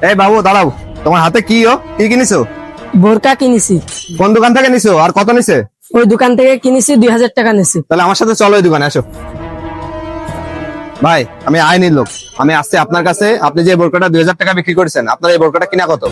এই বাবু দাঁড়াও, তোমার হাতে কি কি কিনেছো? বোরকা কিনেছি। কোন দোকান থেকে নিছো আর কত নিছে? ওই দোকান থেকে কিনেছি, 2000 টাকা নিছি। তাহলে আমার সাথে চলো ওই দোকানে, আসো। ভাই, আমি আইনের লোক, আমি আসছি আপনার কাছে। আপনি যে বোরকাটা 2000 টাকা বিক্রি করেছেন, আপনার এই বোরকাটা কিনা কত?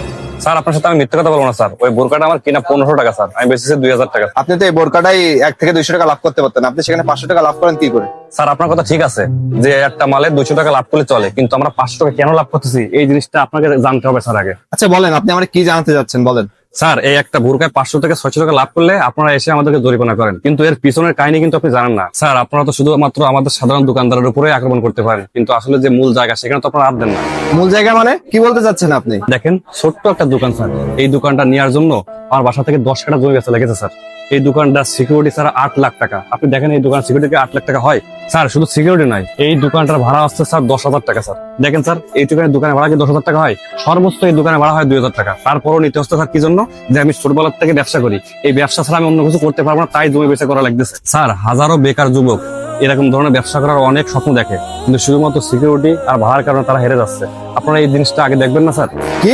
স্যার আপনার সাথে আমি মিথ্যে কথা বলবো না স্যার, ওই বোরকাটা আমার কিনা 1500 টাকা স্যার, আমি বেচেছি 2000 টাকা। আপনি তো এই বোরকাটাই 1 থেকে 200 টাকা লাভ করতে পারতেন, আপনি সেখানে 500 টাকা লাভ করেন কি করে? স্যার আপনার কথা ঠিক আছে যে একটা মালে 200 টাকা লাভ করলে চলে, কিন্তু আমরা 500 টাকা কেন লাভ করতেছি এই জিনিসটা আপনাকে জানতে হবে স্যার আগে। আচ্ছা বলেন, আপনি আমার কি জানাতে যাচ্ছেন বলেন। স্যার এই একটা বোরকায় 500 থেকে 600 টাকা লাভ করলে আপনারা এসে আমাদেরকে জরিমানা করেন, কিন্তু এর পিছনের কাহিনী কিন্তু আপনি জানেন না। স্যার আপনারা তো শুধুমাত্র আমাদের সাধারণ দোকানদারের উপরে আক্রমণ করতে পারেন, কিন্তু আসলে যে মূল জায়গা সেখানে তো আপনারা হাত দেন না। মূল জায়গা মানে কি বলতে চাচ্ছেন আপনি? দেখেন ছোট্ট একটা দোকান স্যার, এই দোকানটা নেওয়ার জন্য আমার বাসা থেকে 10 কাঠা জমি বেচা লেগেছে স্যার। এই দোকানটা সিকিউরিটি স্যার 8 লাখ টাকা। আপনি দেখেন এই দোকান সিকিউরিটি 8 লাখ টাকা হয় স্যার? শুধু সিকিউরিটি নাই, এই দোকানটার ভাড়া আসছে স্যার 10,000 টাকা স্যার। দেখেন স্যার এই দোকানের ভাড়া কি 10,000 টাকা হয়? সর্বোচ্চ এই দোকানে ভাড়া হয় 2,000 টাকা। তারপরও নিতে হচ্ছে স্যার কি জন্য? যে আমি ছোটবেলার থেকে ব্যবসা করি, এই ব্যবসা ছাড়া আমি অন্য কিছু করতে পারবো না, তাই জমি বেচা করা লাগতেছে স্যার। হাজারো বেকার যুবক এরকম ধরনের ব্যবসা করার অনেক স্বপ্ন দেখে, কিন্তু শুধুমাত্র সিকিউরিটি আর ভাড়ার কারণে তারা হেরে যাচ্ছে। আপনারা এই জিনিসটা আগে দেখবেন না স্যার? কি,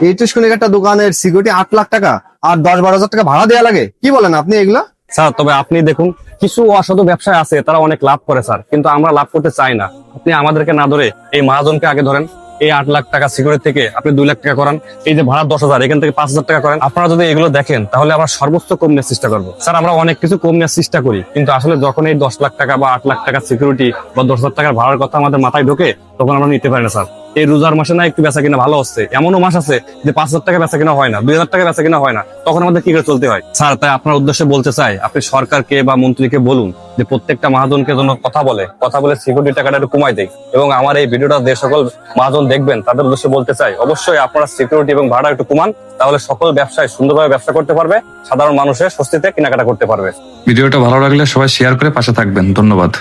এই টুসকুনি একটা দোকানের সিকিউরিটি 8 লাখ টাকা আর 10-12 হাজার টাকা ভাড়া দেওয়া লাগে? কি বলেন আপনি এগুলা? স্যার তবে আপনি দেখুন, কিছু অসাধু ব্যবসায় আছে তারা অনেক লাভ করে স্যার, কিন্তু আমরা লাভ করতে চাই না। আপনি আমাদেরকে না ধরে এই মহাজনকে আগে ধরেন। এই 8 লাখ টাকা সিকিউরিটি থেকে আপনি 2 লাখ টাকা করান, এই যে ভাড়া 10,000 এখান থেকে 5,000 টাকা করেন। আপনারা যদি এগুলো দেখেন তাহলে আমরা সর্বোচ্চ কম নেওয়ার চেষ্টা করবো স্যার। আমরা অনেক কিছু কম নেওয়ার চেষ্টা করি, কিন্তু আসলে যখন এই 10 লাখ টাকা বা 8 লাখ টাকা সিকিউরিটি বা 10,000 টাকার ভাড়ার কথা আমাদের মাথায় ঢোকে, তখন আমরা নিতে পারি না স্যার। এই রোজার মাসে না একটু বেচা কিনা ভালো হচ্ছে, এমনও মাস আছে যে 5,000 টাকা বেচা কিনা হয় না, 2,000 টাকা বেচা কিনা হয় না, তখন আমাদের কি করে চলতে হয় স্যার? তাই আপনার উদ্দেশ্যে বলতে চাই, আপনি সরকারকে বা মন্ত্রীকে বলুন যে প্রত্যেকটা মহাজনকে যেন কথা বলে সিকিউরিটি টাকাটা একটু কমাই দেয়। এবং আমার এই ভিডিওটা যে সকল মহাজন দেখবেন তাদের উদ্দেশ্যে বলতে চাই, অবশ্যই আপনারা সিকিউরিটি এবং ভাড়া একটু কমান, তাহলে সকল ব্যবসায় সুন্দরভাবে ব্যবসা করতে পারবে, সাধারণ মানুষের স্বস্তিতে কেনাকাটা করতে পারবে। ভিডিওটা ভালো লাগলে সবাই শেয়ার করে পাশে থাকবেন। ধন্যবাদ।